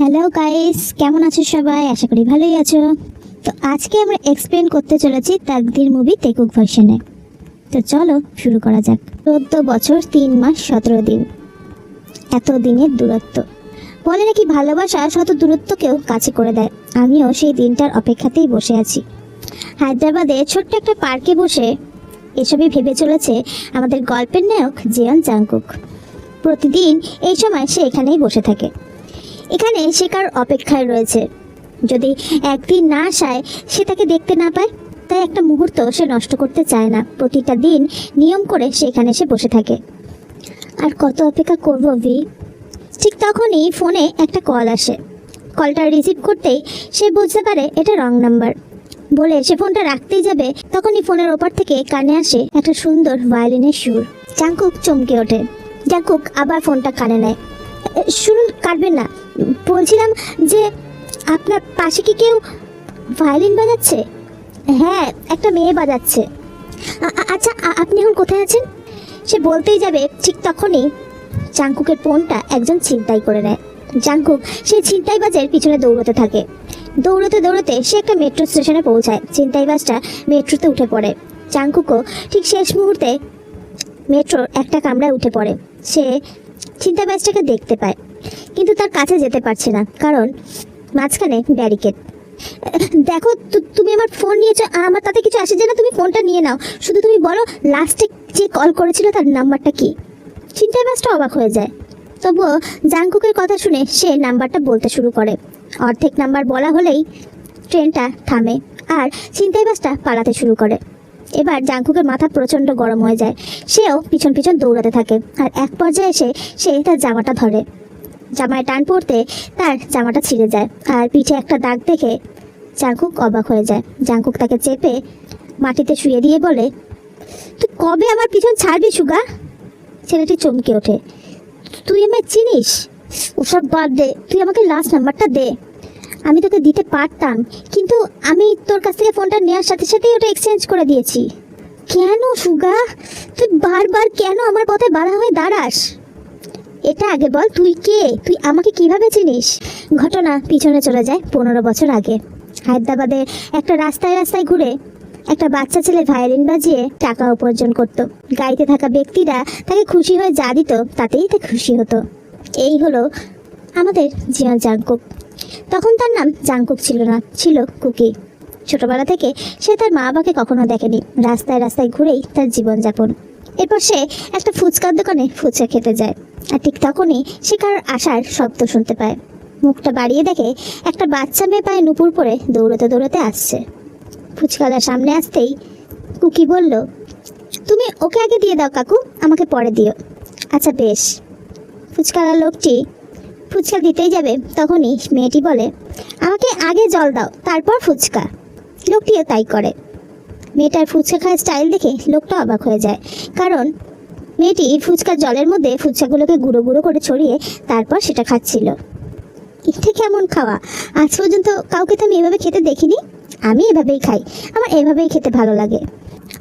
Hello guys, কেমন আছো সবাই? আশা করি ভালোই আছো। তো আজকে আমরা এক্সপ্লেন করতে চলেছি তাকদির মুভি তেকুক ভার্সনে। তো চলো শুরু করা যাক। 14 বছর 3 মাস 17 দিন, এত দিনের দূরত্ব। বলে নাকি ভালোবাসা শত দূরত্বকেও কাছে করে দেয়। আমিও সেই দিনটার অপেক্ষাতেই বসে আছি, হায়দ্রাবাদে ছোট্ট একটা পার্কে বসে। এসবই ভেবে চলেছে আমাদের গল্পের নায়ক জিয়ন জাংকুক। প্রতিদিন এই সময় সে এখানেই বসে থাকে। এখানে সে কার অপেক্ষায় রয়েছে। যদি একদিন না আসায় সে তাকে দেখতে না পায়, তাই একটা মুহূর্ত সে নষ্ট করতে চায় না। প্রতিটা দিন নিয়ম করে সে এখানে এসে বসে থাকে। আর কত অপেক্ষা করব ভি? ঠিক তখনই ফোনে একটা কল আসে। কলটা রিসিভ করতেই সে বুঝতে পারে এটা রং নাম্বার। বলে সে ফোনটা রাখতেই যাবে, তখনই ফোনের ওপর থেকে কানে আসে একটা সুন্দর ভায়োলিনের সুর। জাংকুক চমকে ওঠে। জাংকুক আবার ফোনটা কানে নেয়। শুনুন, কাটবেন না। বলছিলাম যে আপনার পাশে কি কেউ ভায়োলিন বাজাচ্ছে? হ্যাঁ, একটা মেয়ে বাজাচ্ছে। আচ্ছা, আপনি এখন কোথায় আছেন? সে বলতেই যাবে, ঠিক তখনই জাংকুকের ফোনটা একজন ছিনতাই করে নেয়। জাংকুক সেই ছিনতাইবাজের পিছনে দৌড়তে থাকে। দৌড়তে দৌড়তে সে একটা মেট্রো স্টেশনে পৌঁছায়। ছিনতাইবাজটা মেট্রোতে উঠে পড়ে। জাংকুকও ঠিক শেষ মুহূর্তে মেট্রোর একটা কামরায় উঠে পড়ে। সে ছিনতাইবাজটাকে দেখতে পায়, কিন্তু তার কাছে যেতে পারছে না, কারণ মাঝখানে ব্যারিকেড। দেখো, তুমি আমার ফোন নিয়েছো, আমার তাতে কিছু আসে যায় না। তুমি ফোনটা নিয়ে নাও। শুধু তুমি বলো লাস্টে যে কল করেছিল তার নাম্বারটা কি। ছিনতাইবাজটা অবাক হয়ে যায়। তবুও জাংকুকের কথা শুনে সে নাম্বারটা বলতে শুরু করে। অর্ধেক নাম্বার বলা হলেই ট্রেনটা থামে আর ছিনতাইবাজটা পালাতে শুরু করে। এবার জাংকুকের মাথা প্রচণ্ড গরম হয়ে যায়। সেও পিছন পিছন দৌড়াতে থাকে। আর এক পর্যায়ে সে তার জামাটা ধরে। জামায় টান পড়তে তার জামাটা ছিঁড়ে যায়। আর পিঠে একটা দাগ দেখে জাংকুক অবাক হয়ে যায়। জাংকুক তাকে চেপে মাটিতে শুয়ে দিয়ে বলে, তুই কবে আমার পিছন ছাড়বি সুগা? ছেলেটি চমকে ওঠে। তুই আমায় চিনিস? ওসব বাদ দে, তুই আমাকে লাস্ট নাম্বারটা দে। আমি তোকে দিতে পারতাম, কিন্তু আমি তোর কাছ থেকে ফোনটা নেওয়ার সাথে সাথেই ওটা এক্সচেঞ্জ করে দিয়েছি। কেন সুগা? তুই বারবার কেন আমার পথে বাধা হয়ে দাঁড়াস? এটা আগে বল, তুই কে? তুই আমাকে কিভাবে চিনিস? ঘটনা পিছনে চলে যায় 15 বছর আগে। হায়দ্রাবাদে একটা রাস্তায় রাস্তায় ঘুরে একটা বাচ্চা ছেলে ভায়োলিন বাজিয়ে টাকা উপার্জন করত। গাড়িতে থাকা ব্যক্তিরা তাকে খুশি হয়ে যা দিত তাতেই তা খুশি হতো। এই হলো আমাদের জিয়ন জাংকুক। তখন তার নাম জাংকুক ছিল না, ছিল কুকি। ছোটবেলা থেকে সে তার মা বাবাকে কখনো দেখেনি। রাস্তায় রাস্তায় ঘুরেই তার জীবনযাপন। এরপর সে একটা ফুচকার দোকানে ফুচকা খেতে যায়। আর ঠিক তখনই সে কারোর আসার শব্দ শুনতে পায়। মুখটা বাড়িয়ে দেখে একটা বাচ্চা মেয়ে পায়ে নুপুর পরে দৌড়তে দৌড়তে আসছে। ফুচকাদার সামনে আসতেই কুকি বলল, তুমি ওকে আগে দিয়ে দাও কাকু, আমাকে পরে দিও। আচ্ছা বেশ। ফুচকাদার লোকটি ফুচকা দিতেই যাবে, তখনই মেয়েটি বলে, আমাকে আগে জল দাও, তারপর ফুচকা। লোকটিও তাই করে। মেয়েটার ফুচকা খাওয়ার স্টাইল দেখে লোকটা অবাক হয়ে যায়, কারণ মেয়েটি ফুচকার জলের মধ্যে ফুচকাগুলোকে গুঁড়ো গুঁড়ো করে ছড়িয়ে তারপর সেটা খাচ্ছিল। এটা কেমন খাওয়া? আজ পর্যন্ত কাউকে তো আমি এভাবে খেতে দেখিনি। আমি এভাবেই খাই, আমার এভাবেই খেতে ভালো লাগে।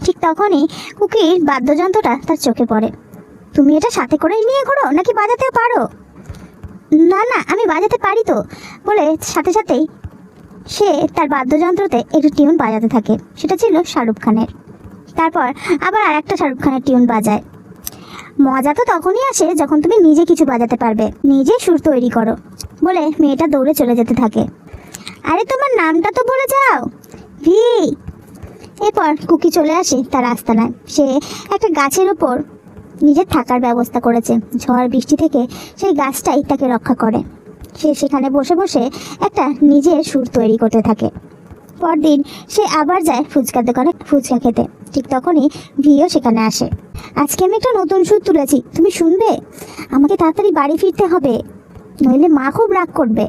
ঠিক তখনই কুকির বাদ্যযন্ত্রটা তার চোখে পড়ে। তুমি এটা সাথে করেই নিয়ে ঘোরো নাকি বাজাতেও পারো? না না, আমি বাজাতে পারি তো, বলে সাথে সাথেই সে তার বাদ্যযন্ত্রতে একটু টিউন বাজাতে থাকে। সেটা ছিল শাহরুখ খানের। তারপর আবার আর একটা শাহরুখ খানের টিউন বাজায়। মজা তো তখনই আসে যখন তুমি নিজে কিছু বাজাতে পারবে, নিজে সুর তৈরি করো, বলে মেয়েটা দৌড়ে চলে যেতে থাকে। আরে তোমার নামটা তো বলে যাও, ভি। এরপর কুকি চলে আসে তার আস্তানায়। সে একটা গাছের ওপর নিজের থাকার ব্যবস্থা করেছে। ঝড় বৃষ্টি থেকে সেই গাছটাই তাকে রক্ষা করে। সে সেখানে বসে বসে একটা নিজের সুর তৈরি করতে থাকে। পরদিন সে আবার যায় ফুচকার দোকানে ফুচকা খেতে। ঠিক তখনই ভিও সেখানে আসে। আজকে আমি একটা নতুন সুর তুলেছি, তুমি শুনবে? আমাকে তাড়াতাড়ি বাড়ি ফিরতে হবে, নইলে মা খুব রাগ করবে।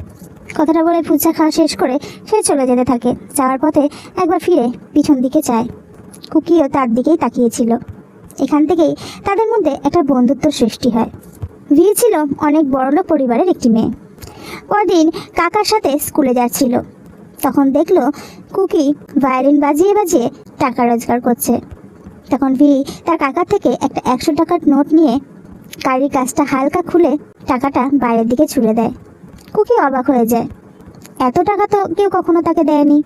কথাটা বলে ফুচকা খাওয়া শেষ করে সে চলে যেতে থাকে। যাওয়ার পথে একবার ফিরে পিছন দিকে চায়। কুকিও তার দিকেই তাকিয়েছিল। এখান থেকেই তাদের মধ্যে একটা বন্ধুত্ব সৃষ্টি হয়। ভি ছিল অনেক বড়লোক পরিবারের একটি মেয়ে। পরদিন কাকার সাথে স্কুলে যাচ্ছিল। তখন দেখলো কুকি ভায়োলিন বাজিয়ে বাজিয়ে টাকা রোজগার করছে। তখন ভি তার কাকার থেকে একটা 100 টাকার নোট নিয়ে গাড়ির কাজটা হালকা খুলে টাকাটা বাইরের দিকে ছুড়ে দেয়। কুকি অবাক হয়ে যায়, এত টাকা তো কেউ কখনো তাকে দেয়নি।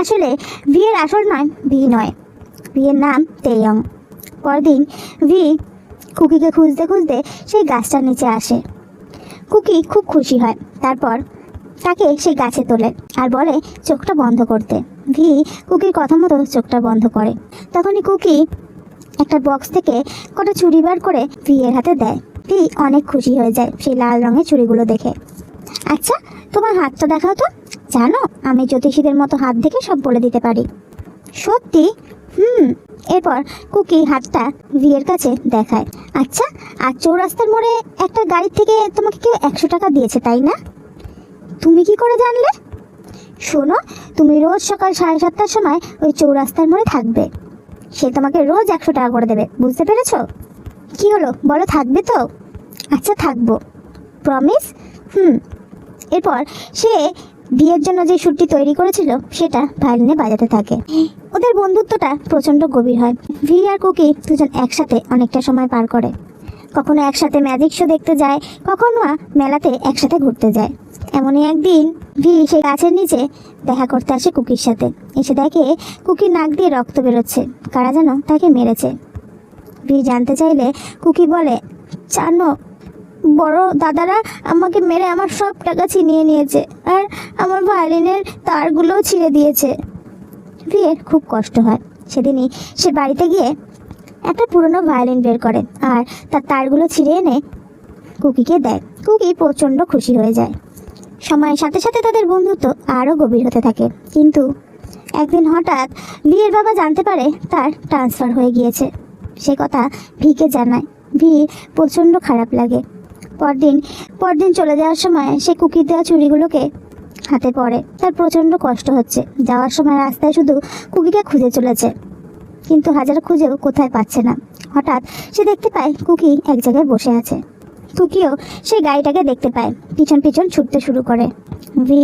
আসলে ভিয়ের আসল নাম ভি নয়, ভিয়ের নাম তেয়ং। পরদিন ভি কুকিকে খুঁজতে খুঁজতে সেই গাছটার নিচে আসে। কুকি খুব খুশি হয়। তারপর তাকে সেই গাছে তোলে আর বলে চোখটা বন্ধ করতে। ভি কুকির কথা মতো চোখটা বন্ধ করে। তখনই কুকি একটা বক্স থেকে কটা চুড়ি বার করে ভিয়ের হাতে দেয়। ভি অনেক খুশি হয়ে যায় সেই লাল রঙের চুড়িগুলো দেখে। আচ্ছা, তোমার হাতটা দেখাও তো। জানো, আমি জ্যোতিষীদের মতো হাত দেখে সব বলে দিতে পারি। সত্যি? এরপর কুকি হাতটা ভিয়ের কাছে দেখায়। আচ্ছা, আর চৌরাস্তার মোড়ে একটা গাড়ির থেকে তোমাকে কেউ 100 টাকা দিয়েছে, তাই না? তুমি কি করে জানলে? শোনো, তুমি রোজ সকাল 7:30টার সময় ওই চৌরাস্তার মোড়ে থাকবে। সে তোমাকে রোজ 100 টাকা করে দেবে, বুঝতে পেরেছো? কি হলো, বলো, থাকবে তো? আচ্ছা, থাকবো। প্রমিস? এরপর সে বিয়ের জন্য যে সুরটি তৈরি করেছিল সেটা ভায়োলিনে বাজাতে থাকে। ওদের বন্ধুত্বটা প্রচণ্ড গভীর হয়। ভি আর কুকি দুজন একসাথে অনেকটা সময় পার করে। কখনো একসাথে ম্যাজিক শো দেখতে যায়, কখনো মেলাতে একসাথে ঘুরতে যায়। এমনই একদিন ভি সেই গাছের নিচে দেখা করতে আসে কুকির সাথে। এসে দেখে কুকির নাক দিয়ে রক্ত বেরোচ্ছে, কারা যেন তাকে মেরেছে। ভি জানতে চাইলে কুকি বলে, জানো, বড় দাদারা আমাকে মেরে আমার সব টাকা ছিনিয়ে নিয়েছে আর আমার ভায়োলিনের তারগুলোও ছিঁড়ে দিয়েছে। ভিয়ের খুব কষ্ট হয়। সেদিনই সে বাড়িতে গিয়ে একটা পুরনো ভায়োলিন বের করে আর তার তারগুলো ছিঁড়ে এনে কুকিকে দেয়। কুকি প্রচণ্ড খুশি হয়ে যায়। সময়ের সাথে সাথে তাদের বন্ধুত্ব আরও গভীর হতে থাকে। কিন্তু একদিন হঠাৎ ভিয়ের বাবা জানতে পারে তার ট্রান্সফার হয়ে গিয়েছে। সে কথা ভিকে জানায়। ভি প্রচণ্ড খারাপ লাগে। পরদিন চলে যাওয়ার সময় সে কুকির দেওয়া চুড়িগুলোকে হাতে পড়ে। তার প্রচণ্ড কষ্ট হচ্ছে। যাওয়ার সময় রাস্তায় শুধু কুকিকে খুঁজে চলেছে, কিন্তু হাজার খুঁজেও কোথায় পাচ্ছে না। হঠাৎ সে দেখতে পায় কুকি এক জায়গায় বসে আছে। কুকিও সেই গাড়িটাকে দেখতে পায়, পিছন পিছন ছুটতে শুরু করে। ভি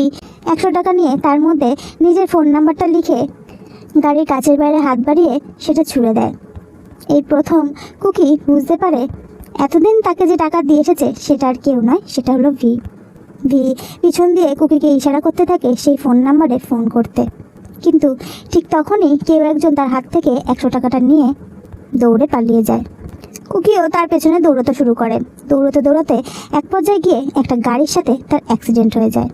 100 টাকা নিয়ে তার মধ্যে নিজের ফোন নাম্বারটা লিখে গাড়ির কাচের বাইরে হাত বাড়িয়ে সেটা ছুঁড়ে দেয়। এই প্রথম কুকি বুঝতে পারে এতদিন তাকে যে টাকা দিয়ে এসেছে সেটা আর কেউ নয়, সেটা হলো ভি। পিছন দিয়ে কুকিকে ইশারা করতে থাকে সেই ফোন নাম্বারে ফোন করতে। কিন্তু ঠিক তখনই কেউ একজন তার হাত থেকে 100 টাকাটা নিয়ে দৌড়ে পালিয়ে যায়। কুকিও তার পেছনে দৌড়াতে শুরু করে। দৌড়াতে এক পর্যায়ে গিয়ে একটা গাড়ির সাথে তার অ্যাক্সিডেন্ট হয়ে যায়।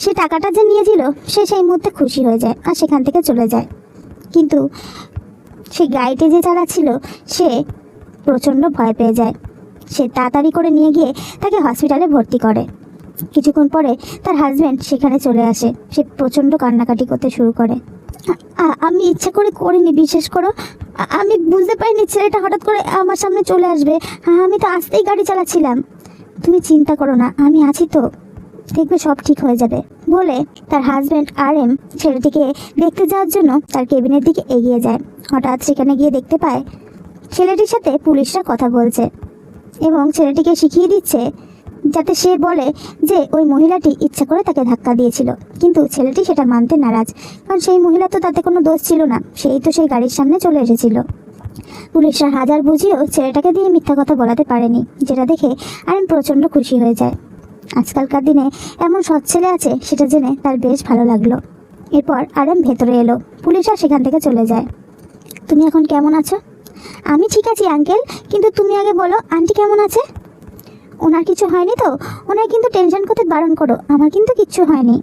সে টাকাটা যে নিয়েছিল সে সেই মুহূর্তে খুশি হয়ে যায় আর সেখান থেকে চলে যায়। কিন্তু সেই গাড়িটি যে চালাচ্ছিল সে প্রচণ্ড ভয় পেয়ে যায়। সে তাড়াতাড়ি করে নিয়ে গিয়ে তাকে হসপিটালে ভর্তি করে। কিছুক্ষণ পরে তার হাজব্যান্ড সেখানে চলে আসে। সে প্রচণ্ড কান্নাকাটি করতে শুরু করে। আমি ইচ্ছা করে করিনি, বিশ্বাস করো। আমি বুঝতে পারিনি ছেলেটা হঠাৎ করে আমার সামনে চলে আসবে। আমি তো আস্তেই গাড়ি চালাচ্ছিলাম। তুমি চিন্তা করো না, আমি আছি তো, দেখবে সব ঠিক হয়ে যাবে বলে তার হাজব্যান্ড RM ছেলেটিকে দেখতে যাওয়ার জন্য তার কেবিনের দিকে এগিয়ে যায়। হঠাৎ সেখানে গিয়ে দেখতে পায় ছেলেটির সাথে পুলিশরা কথা বলছে এবং ছেলেটিকে শিখিয়ে দিচ্ছে যাতে সে বলে যে ওই মহিলাটি ইচ্ছা করে তাকে ধাক্কা দিয়েছিল। কিন্তু ছেলেটি সেটা মানতে নারাজ, কারণ সেই মহিলা তো তাতে কোনো দোষ ছিল না, সেই তো সেই গাড়ির সামনে চলে এসেছিল। পুলিশরা হাজার বুঝিয়েও ছেলেটাকে দিয়ে মিথ্যা কথা বলাতে পারেনি, যেটা দেখে RM প্রচণ্ড খুশি হয়ে যায়। আজকালকার দিনে এমন সৎ ছেলে আছে সেটা জেনে তার বেশ ভালো লাগলো। এরপর RM ভেতরে এলো। পুলিশরা সেখান থেকে চলে যায়। তুমি এখন কেমন আছো? আমি ঠিক আছি আঙ্কেল, কিন্তু তুমি আগে বলো আন্টি কেমন আছে? ওনার কিছু হয়নি তো? ওনার কিন্তু টেনশন করতে বারণ করো, আমার কিন্তু কিচ্ছু হয়নি।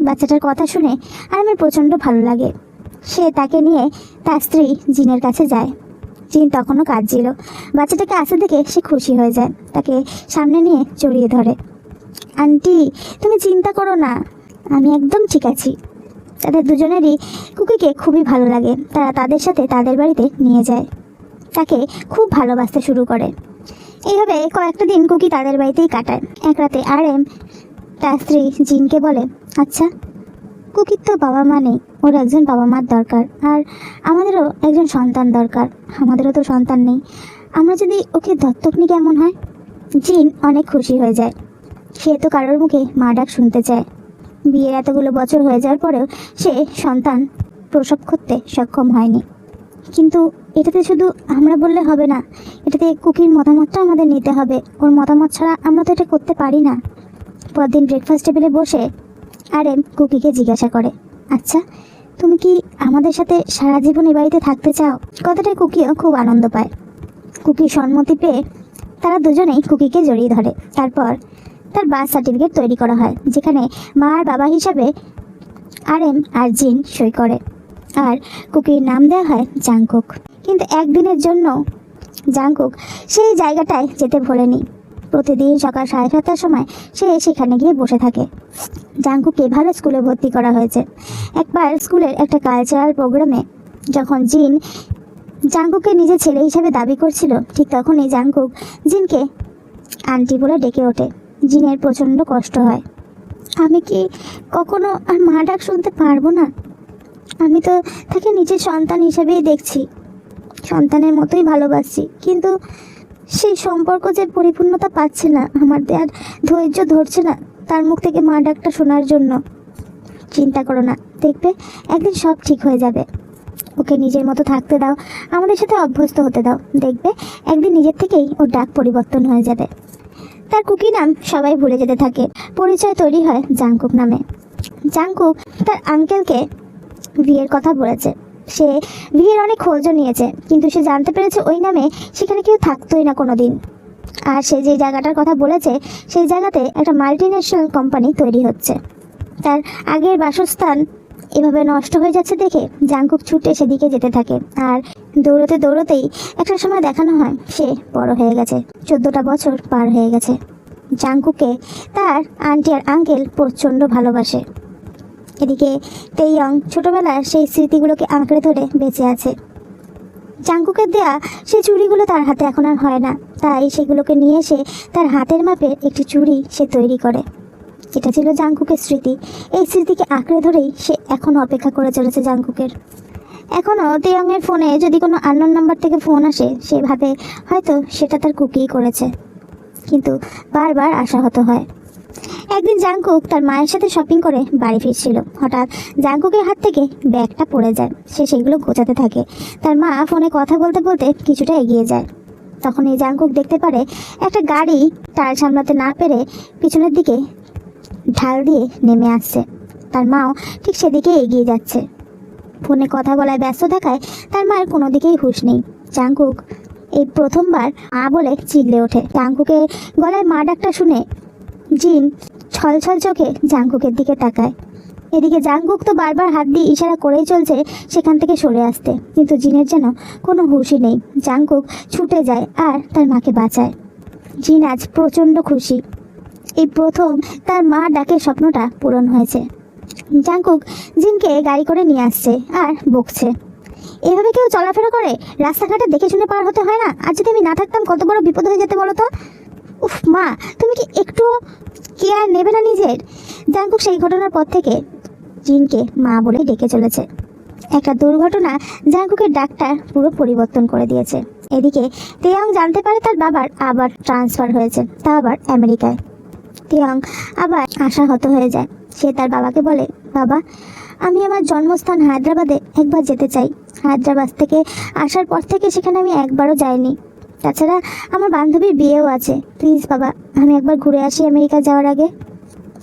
বাচ্চাটার কথা শুনে আমার প্রচণ্ড ভালো লাগে। সে তাকে নিয়ে তার স্ত্রী জিনের কাছে যায়। জিন তখনও কাঁদছিল। বাচ্চাটাকে আসতে দেখে সে খুশি হয়ে যায়, তাকে সামনে নিয়ে জড়িয়ে ধরে। আন্টি, তুমি চিন্তা করো না, আমি একদম ঠিক আছি। তাদের দুজনেরই কুকিকে খুবই ভালো লাগে। তারা তাদের সাথে তাদের বাড়িতে নিয়ে যায়, তাকে খুব ভালোবাসতে শুরু করে। এইভাবে কয়েকটা দিন কুকি তাদের বাড়িতেই কাটায়। এক রাতে RM তার স্ত্রী জিনকে বলে, আচ্ছা, কুকির তো বাবা মা নেই, ওর একজন বাবা মার দরকার, আর আমাদেরও একজন সন্তান দরকার। আমাদেরও তো সন্তান নেই, আমরা যদি ওকে দত্তক নিই কেমন হয়? জিন অনেক খুশি হয়ে যায়। সে তো কারোর মুখে মা ডাক শুনতে চায়। বিয়ের এতগুলো বছর হয়ে যাওয়ার পরেও সে সন্তান প্রসব করতে সক্ষম হয়নি। কিন্তু এটাতে শুধু আমরা বললে হবে না, এটাতে কুকির মতামতটা আমাদের নিতে হবে। ওর মতামত ছাড়া আমরা তো এটা করতে পারি না। পরদিন ব্রেকফাস্ট টেবিলে বসে আরএম কুকিকে জিজ্ঞাসা করে, আচ্ছা তুমি কি আমাদের সাথে সারা জীবন এ বাড়িতে থাকতে চাও? কথাটায় কুকিও খুব আনন্দ পায়। কুকির সম্মতি পেয়ে তারা দুজনেই কুকিকে জড়িয়ে ধরে। তারপর তার বার্থ সার্টিফিকেট তৈরি করা হয়, যেখানে মা আর বাবা হিসাবে আরএম আর জিন সই করে, আর কুকির নাম দেওয়া হয় জাংকুক। কিন্তু একদিনের জন্য জাংকুক সেই জায়গাটায় যেতে ভোলেনি। প্রতিদিন সকাল 7:30টার সময় সে সেখানে গিয়ে বসে থাকে। জাংকুককে ভালো স্কুলে ভর্তি করা হয়েছে। একবার স্কুলের একটা কালচারাল প্রোগ্রামে যখন জিন জাংকুককে নিজের ছেলে হিসেবে দাবি করছিল, ঠিক তখনই জাংকুক জিনকে আন্টি বলে ডেকে ওঠে। জিনের প্রচণ্ড কষ্ট হয়। আমি কি কখনো আর মা ডাক শুনতে পারবো না? আমি তো তাকে নিজের সন্তান হিসেবেই দেখছি, সন্তানের মতোই ভালোবাসছি, কিন্তু সেই সম্পর্ক যে পরিপূর্ণতা পাচ্ছে না, আমার আর ধৈর্য ধরছে না তার মুখ থেকে মা ডাকটা শোনার জন্য। চিন্তা করো না, দেখবে একদিন সব ঠিক হয়ে যাবে। ওকে নিজের মতো থাকতে দাও, আমাদের সাথে অভ্যস্ত হতে দাও, দেখবে একদিন নিজের থেকেই ওর ডাক পরিবর্তন হয়ে যাবে। তার কুকি নাম সবাই ভুলে যেতে থাকে। পরিচয় তৈরি হয় জাংকুক নামে। জাংকুক তার আঙ্কেলকে বিয়ের কথা বলেছে। সে বিয়ের অনেক খোঁজও নিয়েছে, কিন্তু সে জানতে পেরেছে ওই নামে সেখানে কেউ থাকতোই না কোনো দিন। আর সে যে জায়গাটার কথা বলেছে সেই জায়গাতে একটা মাল্টিন্যাশনাল কোম্পানি তৈরি হচ্ছে। তার আগের বাসস্থান এভাবে নষ্ট হয়ে যাচ্ছে দেখে জাংকুক ছুটে সেদিকে যেতে থাকে। আর দৌড়তে দৌড়তেই একটা সময় দেখানো হয় সে বড় হয়ে গেছে। 14টা বছর পার হয়ে গেছে। জাংকুককে তার আন্টি আর আঙ্কেল প্রচণ্ড ভালোবাসে। এদিকে তেইয়ং ছোটবেলার সেই স্মৃতিগুলোকে আঁকড়ে ধরে বেঁচে আছে। জাংকুকের দেয়া সেই চুড়িগুলো তার হাতে এখন আর হয় না, তাই সেগুলোকে নিয়ে এসে তার হাতের মাপে একটি চুড়ি সে তৈরি করে। এটা ছিল জাংকুকের স্মৃতি। এই স্মৃতিকে আঁকড়ে ধরেই সে এখনও অপেক্ষা করে চলেছে জাংকুকের। এখনও তেইয়ংয়ের ফোনে যদি কোনো আননোন নাম্বার থেকে ফোন আসে, সে ভাবে হয়তো সেটা তার কুকিই করেছে, কিন্তু বারবার আশাহত হয়। একদিন জাংকুক তার মায়ের সাথে শপিং করে বাড়ি ফিরছিল। হঠাৎ জাংকুকের হাত থেকে ব্যাগটা পড়ে যায়। সে সেগুলো গোছাতে থাকে। তার মা ফোনে কথা বলতে বলতে কিছুটা এগিয়ে যায়। তখন এই জাংকুক দেখতে পারে একটা গাড়ি টায়ার সামলাতে না পেরে পিছনের দিকে ঢাল দিয়ে নেমে আসছে। তার মাও ঠিক সেদিকে এগিয়ে যাচ্ছে। ফোনে কথা বলায় ব্যস্ত থাকায় তার মায়ের কোনো দিকেই হুঁশ নেই। জাংকুক এই প্রথমবার মা বলে চিল্লে ওঠে। জাংকুকের গলায় মা ডাকটা শুনে জিন ছলছল চোখে জাংকুকের দিকে তাকায়। এদিকে জাংকুক তো বারবার হাত দিয়ে ইশারা করেই চলছে সেখান থেকে সরে আসতে, কিন্তু জিনের যেন কোনো হুঁশই নেই। জাংকুক ছুটে যায় আর তার মাকে বাঁচায়। জিন আজ প্রচণ্ড খুশি। এই প্রথম তার মা ডাকের স্বপ্নটা পূরণ হয়েছে। জাংকুক জিনকে গাড়ি করে নিয়ে আসছে আর বকছে, এভাবে কেউ চলাফেরা করে? রাস্তাঘাটে দেখে শুনে পার হতে হয় না? আর যদি আমি না থাকতাম কত বড় বিপদ হয়ে যেতে বলো তো। উফ মা, তুমি কি একটু কেয়ার নেবে না নিজের? জাংকুক সেই ঘটনার পর থেকে জিনকে মা বলে ডেকে চলেছে। একটা দুর্ঘটনা জাংকুকের ডাকটা পুরো পরিবর্তন করে দিয়েছে। এদিকে তেইয়ং জানতে পারে তার বাবার আবার ট্রান্সফার হয়েছে, তা আবার আমেরিকায়। তেইয়ং আবার আশাহত হয়ে যায়। সে তার বাবাকে বলে, বাবা আমি আমার জন্মস্থান হায়দ্রাবাদে একবার যেতে চাই। হায়দ্রাবাদ থেকে আসার পর থেকে সেখানে আমি একবারও যাইনি। তাছাড়া আমার বান্ধবীর বিয়েও আছে। প্লিজ বাবা, আমি একবার ঘুরে আসি আমেরিকা যাওয়ার আগে।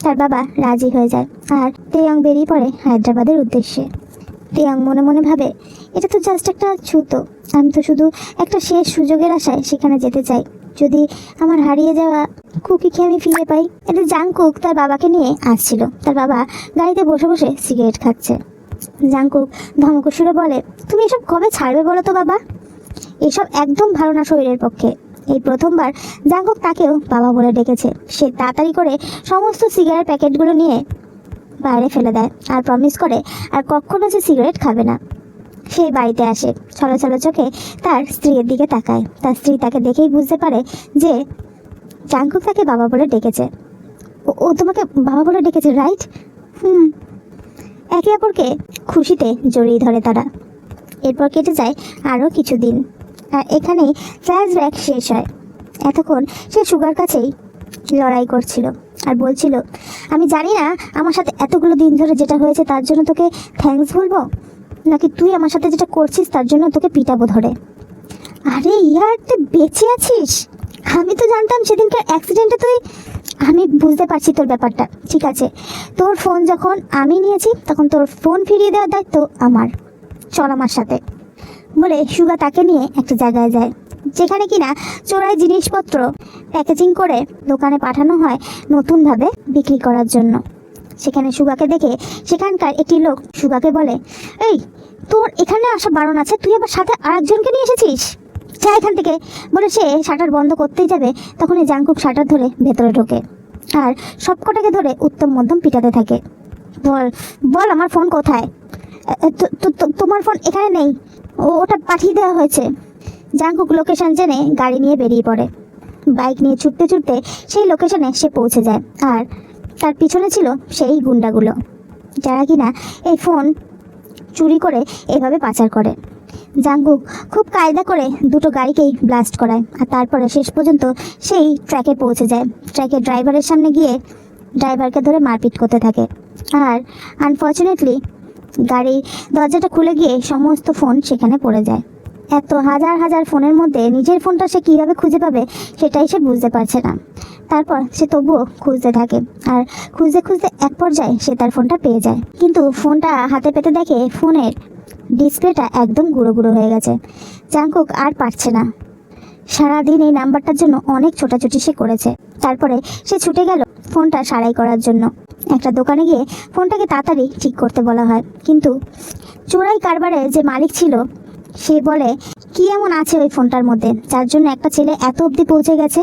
তার বাবা রাজি হয়ে যায় আর তেইয়ং বেরিয়ে পড়ে হায়দ্রাবাদের উদ্দেশ্যে। তেইয়ং মনে মনে ভাবে, এটা তো জাস্ট একটা ছুতো। আমি তো শুধু একটা শেষ সুযোগের আশায় সেখানে যেতে চাই। যদি আমার হারিয়ে যাওয়া কুকিকে আমি ফিরে পাই। এটা জাংকুক তার বাবাকে নিয়ে আসছিল। তার বাবা গাড়িতে বসে বসে সিগারেট খাচ্ছে। জাংকুক ধমক সুরে বলে, তুমি এসব কবে ছাড়বে বলো তো বাবা? এসব একদম ভালো না শরীরের পক্ষে। এই প্রথমবার জাংকুক তাকেও বাবা বলে ডেকেছে। সে তাড়াতাড়ি করে সমস্ত সিগারেট প্যাকেটগুলো নিয়ে বাইরে ফেলে দেয় আর প্রমিস করে আর কখনো সে সিগারেট খাবে না। সে বাড়িতে আসে, ছলো চোখে তার স্ত্রীর দিকে তাকায়। তার স্ত্রী তাকে দেখেই বুঝতে পারে যে জাংকুক তাকে বাবা বলে ডেকেছে। ও তোমাকে বাবা বলে ডেকেছে, রাইট? একে অপরকে খুশিতে জড়িয়ে ধরে তারা। এরপর কেটে যায় আরও কিছুদিন, আর এখানেই ফ্ল্যাশব্যাক শেষ হয়। এতক্ষণ সে সুগার কাছেই লড়াই করছিল আর বলছিল, আমি জানি না আমার সাথে এতগুলো দিন ধরে যেটা হয়েছে তার জন্য তোকে থ্যাঙ্কস বলবো, নাকি তুই আমার সাথে যেটা করছিস তার জন্য তোকে পিটাবো ধরে। আরে ইয়ার, তুই বেঁচে আছিস? আমি তো জানতাম সেদিনকার অ্যাক্সিডেন্টে তুই আমি বুঝতে পারছি তোর ব্যাপারটা, ঠিক আছে। তোর ফোন যখন আমি নিয়েছি তখন তোর ফোন ফিরিয়ে দেওয়ার দায়িত্ব আমার। চল আমার সাথে। বলে সুগা তাকে নিয়ে একটা জায়গায় যায়, যেখানে কিনা চোরাই জিনিসপত্র প্যাকেজিং করে দোকানে পাঠানো হয় নতুনভাবে বিক্রি করার জন্য। সেখানে সুগাকে দেখে সেখানকার একটি লোক সুগাকে বলে, এই তোর এখানে আসা বারণ আছে, তুই আবার সাথে আরেকজনকে নিয়ে এসেছিস, যা এখান থেকে। বলে সে শাটার বন্ধ করতেই যাবে, তখনই জাংকুক শাটার ধরে ভেতরে ঢোকে আর সবকটাকে ধরে উত্তম মধ্যম পিটাতে থাকে। বল বল আমার ফোন কোথায়? তোমার ফোন এখানে নেই, ওটা পাঠিয়ে দেওয়া হয়েছে। জাংকুক লোকেশন জেনে গাড়ি নিয়ে বেরিয়ে পড়ে। বাইক নিয়ে ছুটতে ছুটতে সেই লোকেশনে সে পৌঁছে যায়, আর তার পিছনে ছিল সেই গুন্ডাগুলো, যারা কিনা এই ফোন চুরি করে এভাবে পাচার করে। জাংকুক খুব কায়দা করে দুটো গাড়িকেই ব্লাস্ট করায়, আর তারপরে শেষ পর্যন্ত সেই ট্র্যাকে পৌঁছে যায়। ট্র্যাকের ড্রাইভারের সামনে গিয়ে ড্রাইভারকে ধরে মারপিট করতে থাকে, আর আনফর্চুনেটলি গাড়ির দরজাটা খুলে গিয়ে সমস্ত ফোন সেখানে পড়ে যায়। এত হাজার হাজার ফোনের মধ্যে নিজের ফোনটা সে কীভাবে খুঁজে পাবে সেটাই সে বুঝতে পারছে না। তারপর সে তবুও খুঁজতে থাকে, আর খুঁজতে খুঁজতে এক পর্যায়ে সে তার ফোনটা পেয়ে যায়। কিন্তু ফোনটা হাতে পেতে দেখে ফোনের ডিসপ্লেটা একদম গুঁড়ো গুঁড়ো হয়ে গেছে। জাংকুক আর পারছে না, সারাদিন এই নাম্বারটার জন্য অনেক ছোটাছুটি সে করেছে। তারপরে সে ছুটে গেল ফোনটা সারাই করার জন্য। একটা দোকানে গিয়ে ফোনটাকে তাড়াতাড়ি ঠিক করতে বলা হয়, কিন্তু চোরাই কারবারের যে মালিক ছিল সে বলে, কি এমন আছে ওই ফোনটার মধ্যে যার জন্য একটা ছেলে এত অবধি পৌঁছে গেছে?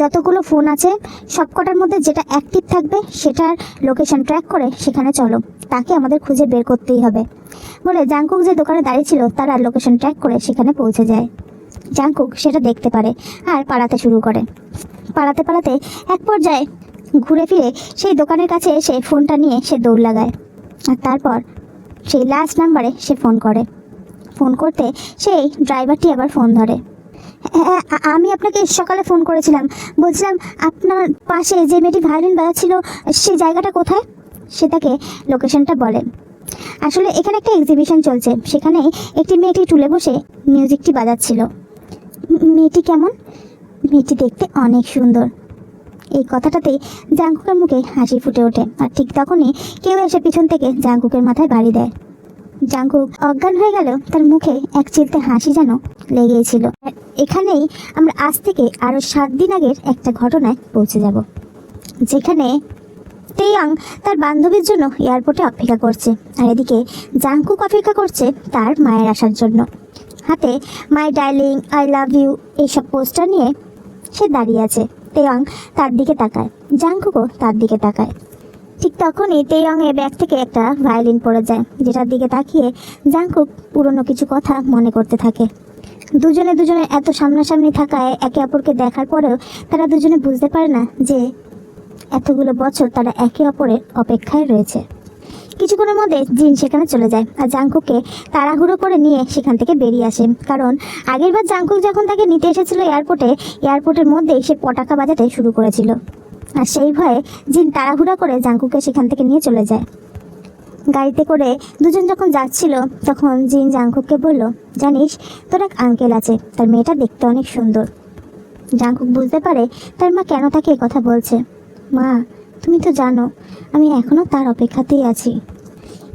যতগুলো ফোন আছে সবকটার মধ্যে যেটা অ্যাক্টিভ থাকবে সেটার লোকেশন ট্র্যাক করে সেখানে চলো, তাকে আমাদের খুঁজে বের করতেই হবে। বলে জাংকুক যে দোকানে দাঁড়িয়ে ছিল তারা লোকেশন ট্র্যাক করে সেখানে পৌঁছে যায়। জাংকুক সেটা দেখতে পারে আর পালাতে শুরু করে। পালাতে পালাতে এক পর্যায়ে ঘুরে ফিরে সেই দোকানের কাছে এসে ফোনটা নিয়ে সে দৌড় লাগায়, আর তারপর সেই লাস্ট নাম্বারে সে ফোন করে। ফোন করতে সেই ড্রাইভারটি আবার ফোন ধরে। হ্যাঁ, আমি আপনাকে সকালে ফোন করেছিলাম, বলছিলাম আপনার পাশে যে মেয়েটি ভায়োলিন বাজাচ্ছিল সেই জায়গাটা কোথায়? সে তাকে লোকেশনটা বলে। আসলে এখানে একটা এক্সিবিশন চলছে, সেখানে একটি মেয়েটি টুলে বসে মিউজিকটি বাজাচ্ছিল। মেয়েটি কেমন? মেয়েটি দেখতে অনেক সুন্দর। এই কথাটাতেই জাংকুকের মুখে হাসি ফুটে ওঠে, আর ঠিক তখনই কেউ এসে পিছন থেকে জাংকুকের মাথায় বাড়ি দেয়। জাংকুক অজ্ঞান হয়ে গেল, তার মুখে এক চিলতে হাসি যেন লেগেছিল। এখানেই আমরা আজ থেকে আরও 7 দিন আগের একটা ঘটনায় পৌঁছে যাব, যেখানে তেয়াং তার বান্ধবীর জন্য এয়ারপোর্টে অপেক্ষা করছে, আর এদিকে জাংকুক অপেক্ষা করছে তার মায়ের আসার জন্য। হাতে my darling, I love you এইসব পোস্টার নিয়ে সে দাঁড়িয়ে আছে। তেয়াং তার দিকে তাকায়, জাংকুকও তার দিকে তাকায়। ঠিক তখনই তেয়াংয়ের ব্যাগ থেকে একটা ভায়োলিন পড়ে যায়, যেটার দিকে তাকিয়ে জাংকুক পুরনো কিছু কথা মনে করতে থাকে। দুজনে এত সামনাসামনি থাকায় একে অপরকে দেখার পরেও তারা দুজনে বুঝতে পারে না যে এতগুলো বছর তারা একে অপরের অপেক্ষায় রয়েছে। কিছুক্ষণের মধ্যে জিন সেখানে চলে যায়, আর জাংকুককে তাড়াহুড়ো করে নিয়ে সেখান থেকে বেরিয়ে আসে। কারণ আগেরবার জাংকুক যখন তাকে নিতে এসেছিল এয়ারপোর্টের মধ্যেই সে পটাকা বাজাতে শুরু করেছিল, আর সেই ভয়ে জিন তাড়াহুড়া করে জাংকুককে সেখান থেকে নিয়ে চলে যায়। গাড়িতে করে দুজন যখন যাচ্ছিল তখন জিন জাংকুককে বলল, জানিস তোর এক আঙ্কেল আছে, তার মেয়েটা দেখতে অনেক সুন্দর। জাংকুক বুঝতে পারে তার মা কেন তাকে কথা বলছে। মা, তুমি তো জানো আমি এখনও তার অপেক্ষাতেই আছি।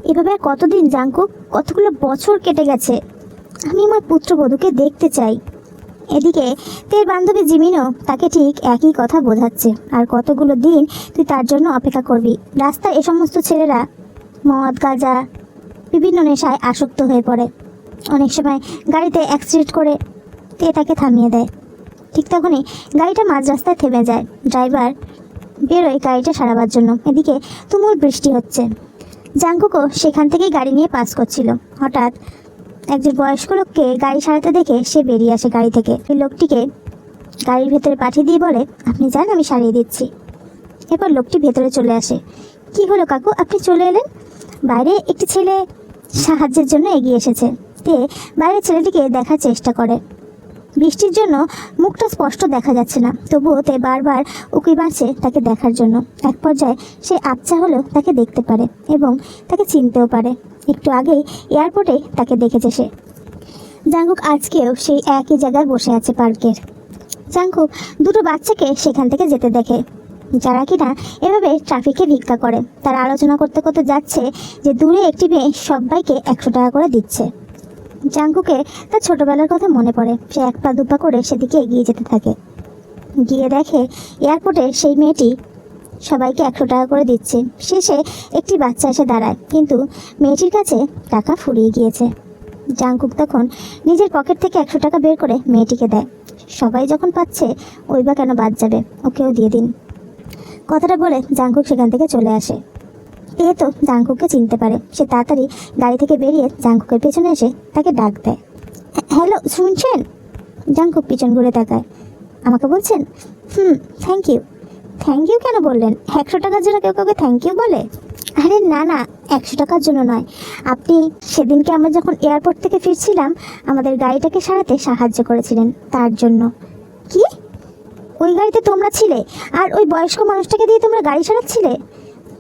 এভাবে আর কতদিন জাংকুক? কতগুলো বছর কেটে গেছে, আমি আমার পুত্রবধূকে দেখতে চাই। এদিকে তের বান্ধবী জিমিনও তাকে ঠিক একই কথা বোঝাচ্ছে, আর কতগুলো দিন তুই তার জন্য অপেক্ষা করবি। রাস্তায় এ সমস্ত ছেলেরা মদ গাঁজা বিভিন্ন নেশায় আসক্ত হয়ে পড়ে, অনেক সময় গাড়িতে অ্যাক্সিডেন্ট করে তে তাকে থামিয়ে দেয়। ঠিক তখনই গাড়িটা মাঝ রাস্তায় থেমে যায়। ড্রাইভার বেরোয় গাড়িটা সারাবার জন্য। এদিকে তুমুল বৃষ্টি হচ্ছে। জাংকুকও সেখান থেকেই গাড়ি নিয়ে পাস করছিল। হঠাৎ একজন বয়স্ক লোককে গাড়ি সারাতে দেখে সে বেরিয়ে আসে গাড়ি থেকে। এই লোকটিকে গাড়ির ভেতরে পাঠিয়ে দিয়ে বলে, আপনি যান, আমি সারিয়ে দিচ্ছি। এরপর লোকটি ভেতরে চলে আসে। কি হলো কাকু, আপনি চলে এলেন? বাইরে একটি ছেলে সাহায্যের জন্য এগিয়ে এসেছে। তে বাইরের ছেলেটিকে দেখার চেষ্টা করে। বৃষ্টির জন্য মুখটা স্পষ্ট দেখা যাচ্ছে না, তবুও তে বারবার উকি মারছে তাকে দেখার জন্য। এক পর্যায়ে সে আবছা হলেও তাকে দেখতে পারে এবং তাকে চিনতেও পারে। একটু আগেই এয়ারপোর্টে তাকে দেখেছে সে। জাংকুক আজকেও সেই একই জায়গায় বসে আছে পার্কের। জাংকুক দুটো বাচ্চাকে সেখান থেকে যেতে দেখে। যারা কিনা এভাবে ট্রাফিকে ভিক্ষা করে। তারা আলোচনা করতে করতে যাচ্ছে যে দূরে একটি মেয়ে সবাইকে 100 টাকা করে দিচ্ছে। জাঙ্কুকে তার ছোটবেলার কথা মনে পড়ে। সে এক পা দুপা করে সেদিকে এগিয়ে যেতে থাকে। গিয়ে দেখে এয়ারপোর্টে সেই মেয়েটি সবাইকে 100 টাকা করে দিচ্ছে। শেষে একটি বাচ্চা এসে দাঁড়ায়, কিন্তু মেয়েটির কাছে টাকা ফুরিয়ে গিয়েছে। জাঙ্কুক তখন নিজের পকেট থেকে 100 টাকা বের করে মেয়েটিকে দেয়। সবাই যখন পাচ্ছে, ওই বা কেন বাদ যাবে, ওকেও দিয়ে দিন। কথাটা বলে জাঙ্কুক সেখান থেকে চলে আসে। এ তো জাঙ্কুককে চিনতে পারে। সে তাড়াতাড়ি গাড়ি থেকে বেরিয়ে জাঙ্কুকের পেছনে এসে তাকে ডাক দেয়। হ্যালো, শুনছেন? জাঙ্কুক পিছন ঘুরে তাকায়। আমাকে বলছেন? Thank you. থ্যাংক ইউ কেন বললেন? 100 টাকার জন্য কেউ কাউকে থ্যাংক ইউ বলে? আরে না না, 100 টাকার জন্য নয়। আপনি সেদিনকে আমরা যখন এয়ারপোর্ট থেকে ফিরছিলাম, আমাদের গাড়িটাকে সারাতে সাহায্য করেছিলেন, তার জন্য। কি? ওই গাড়িতে তোমরা ছিলে আর ওই বয়স্ক মানুষটাকে দিয়ে তোমরা গাড়ি সারাচ্ছিলে?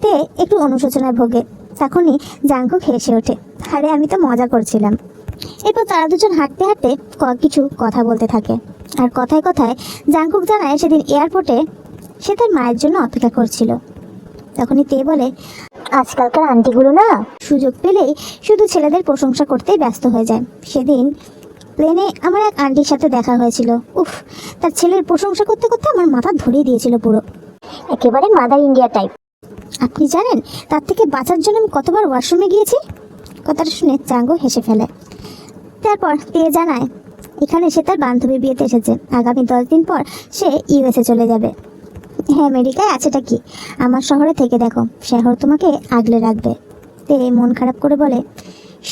তে একটু অনুশোচনায় ভোগে। তখনই জাঙ্কুক হেসে ওঠে। আরে আমি তো মজা করছিলাম। এরপর তারা দুজন হাঁটতে হাঁটতে কিছু কথা বলতে থাকে। আর কথায় কথায় জাঙ্কুক জানায় সেদিন এয়ারপোর্টে সে তার মায়ের জন্য অপেক্ষা করছিল। তখনই তে বলে, আজকালকার আন্টিগুলো না সুযোগ পেলেই শুধু ছেলেদের প্রশংসা করতেই ব্যস্ত হয়ে যায়। সেদিন প্লেনে আমার এক আন্টির সাথে দেখা হয়েছিল। উফ, তার ছেলের প্রশংসা করতে করতে আমার মাথা ধরিয়ে দিয়েছিল পুরো। একেবারে মাদার ইন্ডিয়া টাইপ। আপনি জানেন তার থেকে বাঁচার জন্য আমি কতবার ওয়াশরুমে গিয়েছি? কথাটা শুনে জাঙ্গু হেসে ফেলে। তারপর তে জানায় এখানে সে তার বান্ধবীর বিয়েতে এসেছে। আগামী 10 দিন পর সে ইউএসএ চলে যাবে। হ্যাঁ, আমেরিকায় আছেটা কি, আমার শহরে থেকে দেখো, শহর তোমাকে আগলে রাখবে। তে মন খারাপ করে বলে,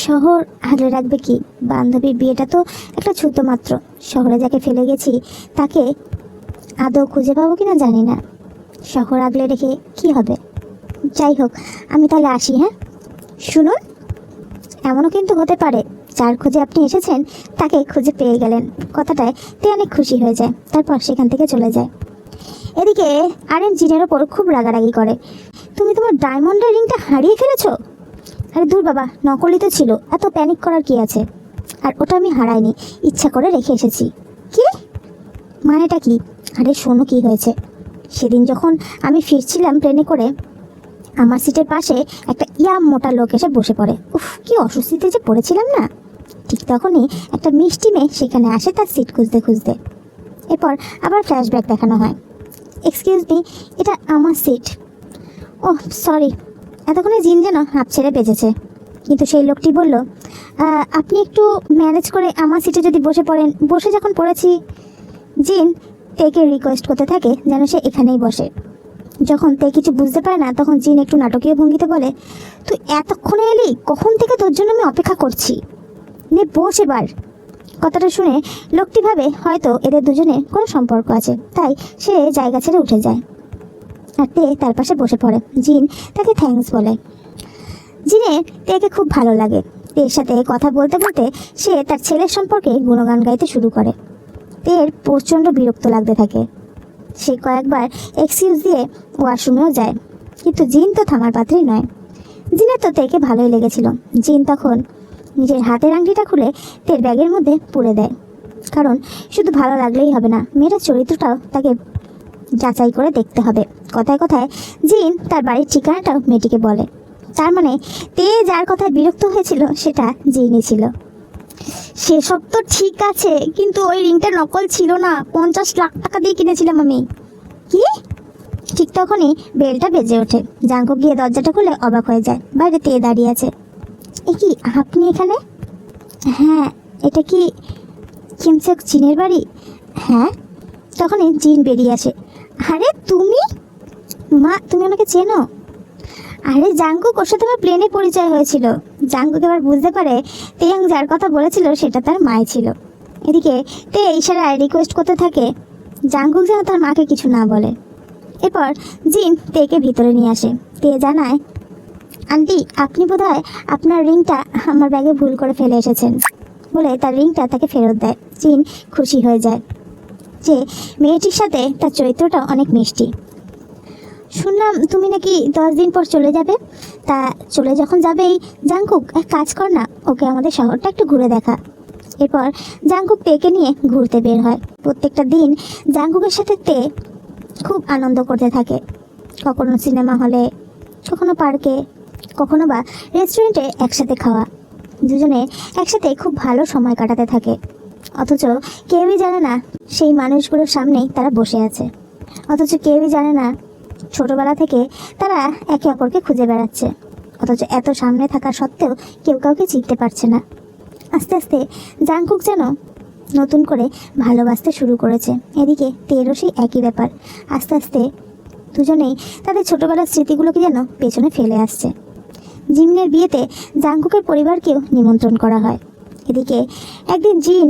শহর আগলে রাখবে কি? বান্ধবীর বিয়েটা তো একটা ছুতো মাত্র। শহরে যাকে ফেলে গেছি তাকে আদৌ খুঁজে পাবো কিনা জানি না। শহর আগলে রেখে কি হবে? যাই হোক, আমি তাহলে আসি। হ্যাঁ শুনুন, এমনও কিন্তু হতে পারে যার খোঁজে আপনি এসেছেন তাকে খুঁজে পেয়ে গেলেন। কথাটায় তে অনেক খুশি হয়ে যায়। তারপর সেখান থেকে চলে যায়। এদিকে আরেন জিনের ওপর খুব রাগারাগি করে। তুমি তোমার ডায়মন্ডের রিংটা হারিয়ে ফেলেছো? আরে দূর বাবা, নকলই তো ছিল, এত প্যানিক করার কি আছে? আর ওটা আমি হারাইনি, ইচ্ছা করে রেখে এসেছি। কি মানেটা কি? আরে শোনো কি হয়েছে। সেদিন যখন আমি ফিরছিলাম প্লেনে করে, আমার সিটের পাশে একটা মোটা লোক এসে বসে পড়ে। উফ, কি অস্বস্তিতে যে পড়েছিলাম না। ঠিক তখনই একটা মিষ্টি মেয়ে সেখানে আসে তার সিট খুঁজতে খুঁজতে। এরপর আবার ফ্ল্যাশব্যাক দেখানো হয়। এক্সকিউজ মি, এটা আমার সিট। Oh sorry. এতক্ষণে জিন যেন হাঁপ ছেড়ে বেঁচেছে। কিন্তু সেই লোকটি বলল, আপনি একটু ম্যানেজ করে আমার সিটে যদি বসে পড়েন। বসে যখন পড়েছি, জিন তেকে রিকোয়েস্ট করতে থাকে যেন সে এখানেই বসে। যখন তে কিছু বুঝতে পারে না, তখন জিন একটু নাটকীয় ভঙ্গিতে বলে, তুই এতক্ষণে এলি? কখন থেকে তোর জন্য আমি অপেক্ষা করছি। নে বস এবার। কথাটা শুনে লোকটি ভাবে হয়তো এদের দুজনের কোনো সম্পর্ক আছে, তাই সে জায়গা ছেড়ে উঠে যায়। আর তে তার পাশে বসে পড়ে। জিন তাকে থ্যাঙ্কস বলে। জিনের তেকে খুব ভালো লাগে। তের সাথে কথা বলতে বলতে সে তার ছেলের সম্পর্কে গুণগান গাইতে শুরু করে। তের প্রচণ্ড বিরক্ত লাগতে থাকে। সে কয়েকবার এক্সকিউজ দিয়ে ওয়াশরুমেও যায়, কিন্তু জিন তো থামার পাত্রই নয়। জিনের তো তেকে ভালোই লেগেছিল। জিন তখন নিজের হাতের আংটিটা খুলে তের ব্যাগের মধ্যে পুরে দেয়। কারণ শুধু ভালো লাগলেই হবে না, মেয়েটার চরিত্রটাও তাকে যাচাই করে দেখতে হবে। কথায় কথায় জিন তার বাড়ির ঠিকানাটাও মেয়েটিকে বলে। তার মানে তে যার কথায় বিরক্ত হয়েছিল সেটা জিনই ছিল। সেসব তো ঠিক আছে, কিন্তু ওই রিংটা নকল ছিল না। 50 লাখ টাকা দিয়ে কিনেছিলাম আমি। কি? ঠিক তখনই বেলটা বেজে ওঠে। জাঙ্কুক গিয়ে দরজাটা খুলে অবাক হয়ে যায়। বাইরে তে দাঁড়িয়ে আছে। এ কি, আপনি এখানে? হ্যাঁ, এটা কি কিমসেক জিনের বাড়ি? হ্যাঁ। তখনই জিন বেরিয়ে আসে। আরে তুমি? মা, তুমি ওনাকে চেনো? আরে জাঙ্কুক, ওর সাথে আমার প্লেনে পরিচয় হয়েছিল। জাঙ্কুক এবার বুঝতে পারে তেয়াং যার কথা বলেছিল সেটা তার মাই ছিল। এদিকে তে ইশারায় রিকোয়েস্ট করতে থাকে জাঙ্কুক যেন তার মাকে কিছু না বলে। এরপর জিন তেকে ভিতরে নিয়ে আসে। তে জানায়, আন্টি, আপনি বোধহয় আপনার রিংটা আমার ব্যাগে ভুল করে ফেলে এসেছেন বলে তার রিংটা তাকে ফেরত দেয়। জিন খুশি হয়ে যায় যে মেয়েটির সাথে তার চরিত্রটা অনেক মিষ্টি। শুনলাম তুমি নাকি 10 দিন পর চলে যাবে। তা চলে যখন যাবেই জাঙ্কুক, এক কাজ কর না, ওকে আমাদের শহরটা একটু ঘুরে দেখা। এরপর জাঙ্কুক তেকে নিয়ে ঘুরতে বের হয়। প্রত্যেকটা দিন জাঙ্কুকের সাথে তে খুব আনন্দ করতে থাকে। কখনো সিনেমা হলে, কখনো পার্কে, কখনো বা রেস্টুরেন্টে একসাথে খাওয়া। দুজনে একসাথে খুব ভালো সময় কাটাতে থাকে। অথচ কেউই জানে না সেই মানুষগুলোর সামনেই তারা বসে আছে। অথচ কেউই জানে না ছোটবেলা থেকে তারা একে অপরকে খুঁজে বেড়াচ্ছে। অথচ এত সামনে থাকা সত্ত্বেও কেউ কাউকে চিনতে পারছে না। আস্তে আস্তে জাংকুক যেন নতুন করে ভালোবাসতে শুরু করেছে। এদিকে তেরও সেই একই ব্যাপার। আস্তে আস্তে দুজনেই তাদের ছোটবেলার স্মৃতিগুলোকে যেন পেছনে ফেলে আসছে। জিমিনের বিয়েতে জাংকুকের পরিবারকেও নিমন্ত্রণ করা হয়। এদিকে একদিন জিন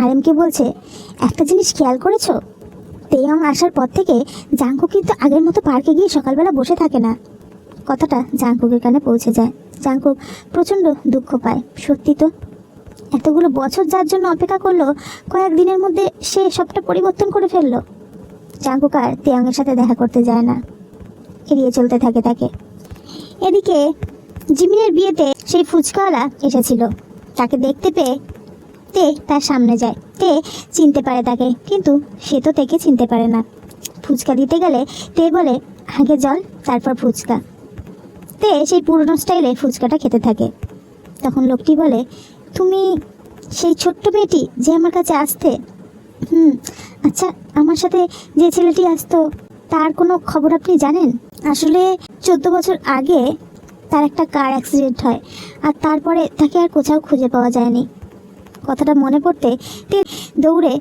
আরএমকে বলছে, একটা জিনিস খেয়াল করেছো? তেয়ং আসার পর থেকে জাংকুক কিন্তু আগের মতো পার্কে গিয়ে সকালবেলা বসে থাকে না। কথাটা জাংকুকের কানে পৌঁছে যায়। জাংকুক প্রচণ্ড দুঃখ পায়। সত্যি তো, এতগুলো বছর যার জন্য অপেক্ষা করলো, কয়েকদিনের মধ্যে সে সবটা পরিবর্তন করে ফেললো। জাংকুক আর তেয়ংয়ের সাথে দেখা করতে যায় না, এড়িয়ে চলতে থাকে তাকে। এদিকে জিমিনের বিয়েতে সেই ফুচকাওয়ালা এসেছিল। তাকে দেখতে পেয়ে তে তার সামনে যায়। তে চিনতে পারে তাকে, কিন্তু সে তো তেকে চিনতে পারে না। ফুচকা দিতে গেলে তে বলে, আগে জল তারপর ফুচকা। তে সেই পুরনো স্টাইলে ফুচকাটা খেতে থাকে। তখন লোকটি বলে, তুমি সেই ছোট্ট মেয়েটি যে আমার কাছে আসতে? আচ্ছা, আমার সাথে যে ছেলেটি আসতো তার কোনো খবর আপনি জানেন? আসলে 14 বছর আগে তার একটা কার অ্যাক্সিডেন্ট হয়, আর তারপরে তাকে আর কোথাও খুঁজে পাওয়া যায়নি। কথাটা মনে পড়তে তে দৌড়ে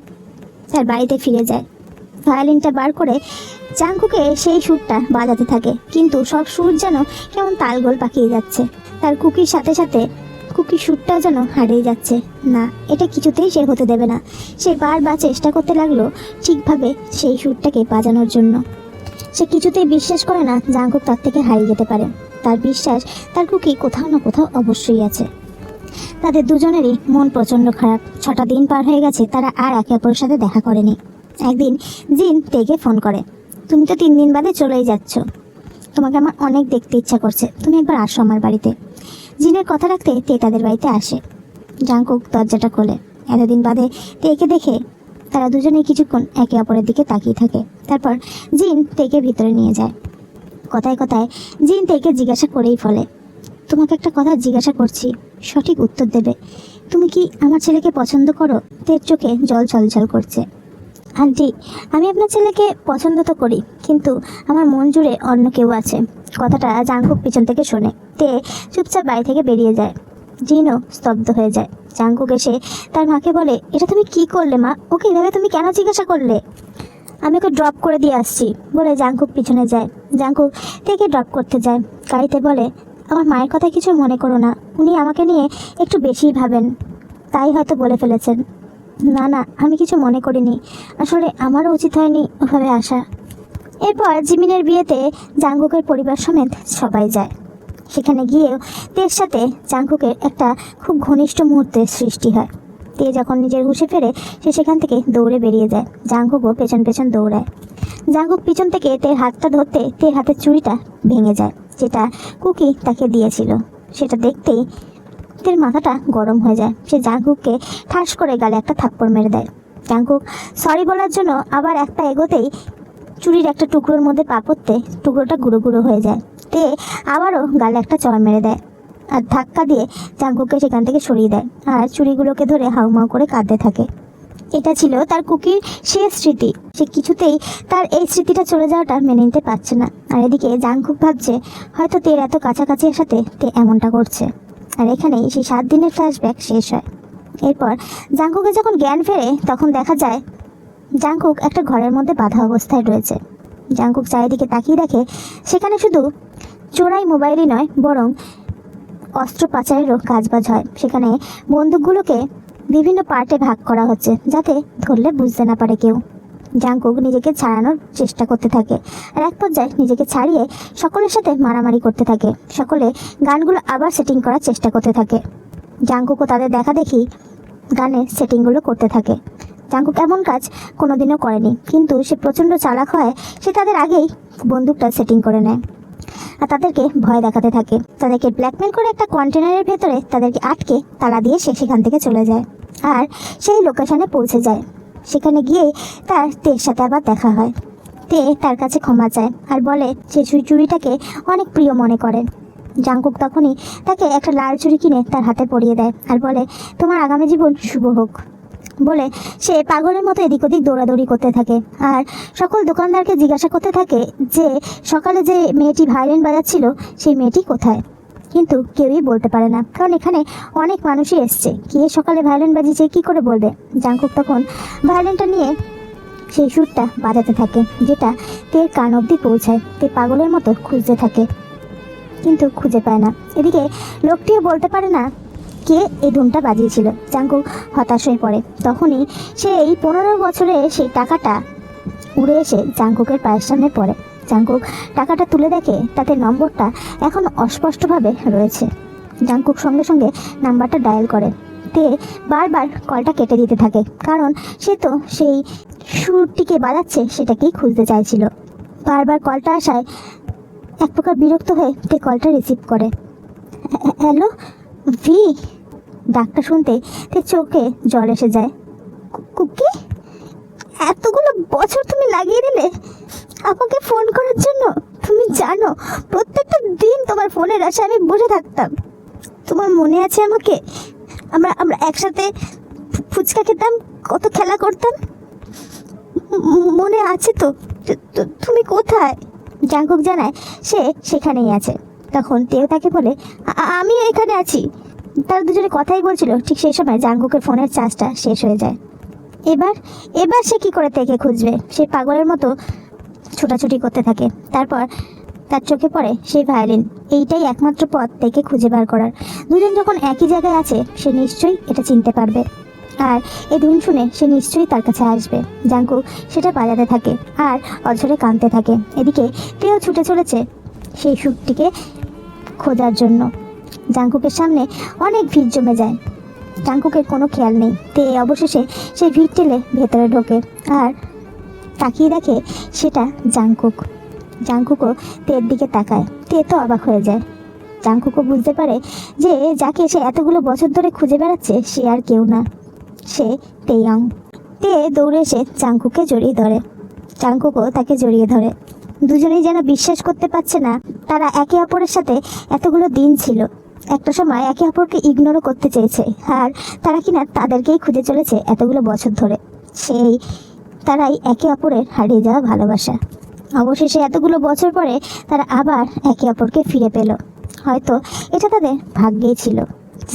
তার বাড়িতে ফিরে যায়। ভায়োলিনটা বার করে জাংকুকে সেই সুরটা বাজাতে থাকে, কিন্তু সব সুর যেন কেমন তালগোল পাকিয়ে যাচ্ছে। তার কুকির সাথে সাথে কুকির সুরটাও যেন হারিয়ে যাচ্ছে। না, এটা কিছুতেই সে হতে দেবে না। সে বারবার চেষ্টা করতে লাগলো ঠিকভাবে সেই সুরটাকে বাজানোর জন্য। সে কিছুতেই বিশ্বাস করে না জাংকুক তার থেকে হারিয়ে যেতে পারে। তার বিশ্বাস তার কুকি কোথাও না কোথাও অবশ্যই আছে। তাদের দুজনেরই মন প্রচণ্ড খারাপ। 6টা দিন পার হয়ে গেছে, তারা আর একে অপরের সাথে দেখা করেনি। একদিন জিন তেকে ফোন করে, তুমি তো 3 দিন বাদে চলেই যাচ্ছ, তোমাকে আমার অনেক দেখতে ইচ্ছা করছে, তুমি একবার আসো আমার বাড়িতে। জিনের কথা রাখতে তে তাদের বাড়িতে আসে। জাংকুক দরজাটা খোলে। এতদিন বাদে তেকে দেখে তারা দুজনেই কিছুক্ষণ একে অপরের দিকে তাকিয়ে থাকে। তারপর জিন তেকে ভিতরে নিয়ে যায়। কথায় কথায় জিন তেকে জিজ্ঞাসা করেই ফেলে, তোমাকে একটা কথা জিজ্ঞাসা করছি, সঠিক উত্তর দেবে। তুমি কি আমার ছেলেকে পছন্দ করো? তের চোখে জল ছলছল করছে। আন্টি, আমি আপনার ছেলেকে পছন্দ তো করি, কিন্তু আমার মন জুড়ে অন্য কেউ আছে। কথাটা জাংকুক পিছন থেকে শোনে। তে চুপচাপ বাড়ি থেকে বেরিয়ে যায়। জিনও স্তব্ধ হয়ে যায়। জাংকুক এসে তার মাকে বলে, এটা তুমি কি করলে মা? ওকে এভাবে তুমি কেন জিজ্ঞাসা করলে? আমি ওকে ড্রপ করে দিয়ে আসছি বলে জাংকুক পিছনে যায়। জাংকুক তেকে ড্রপ করতে যায়। গাড়িতে বলে, আমার মায়ের কথা কিছু মনে করো না, উনি আমাকে নিয়ে একটু বেশিই ভাবেন, তাই হয়তো বলে ফেলেছেন। না না, আমি কিছু মনে করিনি, আসলে আমারও উচিত হয়নি ওভাবে আসা। এরপর জিমিনের বিয়েতে জাংকুকের পরিবার সমেত সবাই যায়। সেখানে গিয়েও তের সাথে জাংকুকের একটা খুব ঘনিষ্ঠ মুহূর্তের সৃষ্টি হয়। তে যখন নিজের হুঁশে ফেরে সে সেখান থেকে দৌড়ে বেরিয়ে যায়। জাংকুকও পেছন পেছন দৌড়ায়। জাংকুক পিছন থেকে তের হাতটা ধরতে তের হাতের চুড়িটা ভেঙে যায়, যেটা কুকি তাকে দিয়েছিল। সেটা দেখতেই তের মাথাটা গরম হয়ে যায়। সে জাংকুককে ঠাস করে গালে একটা থাপ্পড় মেরে দেয়। জাংকুক সরি বলার জন্য আবার একটা এগোতেই চুড়ির একটা টুকরোর মধ্যে পা পড়তে টুকরোটা গুঁড়ো গুঁড়ো হয়ে যায়। তে আবারও গালে একটা চড় মেরে দেয় আর ধাক্কা দিয়ে জাংকুককে সেখান থেকে সরিয়ে দেয়, আর চুড়িগুলোকে ধরে হাউমাউ করে কাঁদতে থাকে। এটা ছিল তার কুকির শেষ স্মৃতি। সে কিছুতেই তার এই স্মৃতিটা চলে যাওয়াটা মেনে নিতে পারছে না। আর এদিকে জাংকুক ভাবছে হয়তো তের এত কাছাকাছি সাথে তে এমনটা করছে। আর এখানেই সেই 7 দিনের ফ্ল্যাশব্যাক শেষ হয়। এরপর জাংকুকের যখন জ্ঞান ফেরে তখন দেখা যায় জাংকুক একটা ঘরের মধ্যে বাঁধা অবস্থায় রয়েছে। জাংকুক চারিদিকে তাকিয়ে দেখে সেখানে শুধু চোরাই মোবাইলই নয়, বরং অস্ত্র পাচারেরও কাজবাজ হয়। সেখানে বন্দুকগুলোকে বিভিন্ন পার্টে ভাগ করা হচ্ছে, যাতে ধরলে বুঝতে না পারে কেউ। জাংকুক নিজেকে ছাড়ানোর চেষ্টা করতে থাকে, আর এক পর্যায়ে নিজেকে ছাড়িয়ে সকলের সাথে মারামারি করতে থাকে। সকলে গানগুলো আবার সেটিং করার চেষ্টা করতে থাকে। জাংকুকও তাদের দেখা দেখি গানের সেটিংগুলো করতে থাকে। জাংকুক এমন কাজ কোনোদিনও করেনি, কিন্তু সে প্রচণ্ড চালাক হয়। সে তাদের আগেই বন্দুকটা সেটিং করে নেয় আর তাদেরকে ভয় দেখাতে থাকে। তাদেরকে ব্ল্যাকমেল করে একটা কন্টেনারের ভেতরে তাদেরকে আটকে তালা দিয়ে সে সেখান থেকে চলে যায় আর সেই লোকেশনে পৌঁছে যায়। সেখানে গিয়ে তার তের সাথে আবার দেখা হয়। তে তার কাছে ক্ষমা চায় আর বলে সে চুড়িটাকে অনেক প্রিয় মনে করে। জাংকুক তখনই তাকে একটা লাল চুড়ি কিনে তার হাতে পরিয়ে দেয় আর বলে তোমার আগামী জীবন শুভ হোক বলে সে পাগলের মতো এদিক ওদিক দৌড়াদৌড়ি করতে থাকে আর সকল দোকানদারকে জিজ্ঞাসা করতে থাকে যে সকালে যে মেয়েটি ভায়োলিন বাজাচ্ছিল সেই মেয়েটি কোথায়। কিন্তু কেউই বলতে পারে না, কারণ এখানে অনেক মানুষই এসছে, কে সকালে ভায়োলিন বাজিয়েছে কি করে বলবে। জাংকুক তখন ভায়োলিনটা নিয়ে সেই সুরটা বাজাতে থাকে, যেটা তের কান অবধি পৌঁছায়। তে পাগলের মতো খুঁজতে থাকে কিন্তু খুঁজে পায় না। এদিকে লোকটিও বলতে পারে না কে এই ধুমটা বাজিয়েছিল। জাংকুক হতাশ হয়ে পড়ে। তখনই সেই 15 বছরে সেই টাকাটা উড়ে এসে জাংকুকের পায়ের সামনে পড়ে। জাংকুক টাকাটা তুলে দেখে তাতে নম্বরটা এখন অস্পষ্টভাবে রয়েছে। জাংকুক সঙ্গে সঙ্গে নাম্বারটা ডায়াল করে। তে বারবার কলটা কেটে দিতে থাকে, কারণ সে তো সেই সুরটিকে বাজাচ্ছে সেটাকেই খুঁজতে চাইছিল। বারবার কলটা আসায় এক প্রকার বিরক্ত হয়ে তে কলটা রিসিভ করে। Hello V. ডাকটা শুনতে তে চোখে জল এসে যায়। কুকি, এতগুলো বছর তুমি লাগিয়ে দিলে আমাকে ফোন করার জন্য? তুমি জানো প্রত্যেকটা দিন তোমার ফোনের আশায় আমি বসে থাকতাম। তোমার মনে আছে আমাকে? আমরা আমরা একসাথে ফুচকা খেতাম, কত খেলা করতাম, মনে আছে তো? তুমি কোথায়? জাংকুক জানায় সে সেখানেই আছে। তখন তেও তাকে বলে আমি এখানে আছি। তারা দুজনে কথাই বলছিল, ঠিক সেই সময় জাংকুকের ফোনের চার্জটা শেষ হয়ে যায়। এবার সে কি করে তেকে খুঁজবে? সে পাগলের মতো ছোটাছুটি করতে থাকে। তারপর তার চোখে পড়ে সেই ভায়োলিন। এইটাই একমাত্র পথ তেকে খুঁজে বার করার। দুজন যখন একই জায়গায় আছে সে নিশ্চয়ই এটা চিনতে পারবে, আর এই ধুন শুনে সে নিশ্চয়ই তার কাছে আসবে। জাংকুক সেটা বাজাতে থাকে আর অঝরে কাঁদতে থাকে। এদিকে তেও ছুটে চলেছে সেই সুরটিকে খোঁজার জন্য। জাংকুকের সামনে অনেক ভিড় জমে যায়। জাংকুকের কোনো খেয়াল নেই। তে অবশেষে সেই ভিড় ঠেলে ভেতরে ঢোকে আর তাকিয়ে দেখে সেটা জাংকুক। জাংকুকও তের দিকে তাকায়। তে তো অবাক হয়ে যায়। জাংকুকও বুঝতে পারে যে যাকে সে এতগুলো বছর ধরে খুঁজে বেড়াচ্ছে সে আর কেউ না, সে তেইয়ং। তে দৌড়ে এসে জাংকুককে জড়িয়ে ধরে। জাংকুকও তাকে জড়িয়ে ধরে। দুজনেই যেন বিশ্বাস করতে পারছে না তারা একে অপরের সাথে এতগুলো দিন ছিল। একটা সময় একে অপরকে ইগনোরও করতে চেয়েছে, আর তারা কিনা তাদেরকেই খুঁজে চলেছে এতগুলো বছর ধরে। সেই তারাই একে অপরের হারিয়ে যাওয়া ভালোবাসা। অবশেষে এতগুলো বছর পরে তারা আবার একে অপরকে ফিরে পেল। হয়তো এটা তাদের ভাগ্যেই ছিল।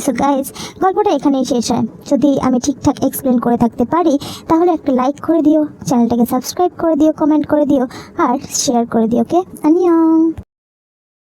সো গাইজ, গল্পটা এখানেই শেষ হয়। যদি আমি ঠিকঠাক এক্সপ্লেন করে থাকতে পারি তাহলে একটা লাইক করে দিও, চ্যানেলটাকে সাবস্ক্রাইব করে দিও, কমেন্ট করে দিও আর শেয়ার করে দিও। ওকে, আনিয়ং।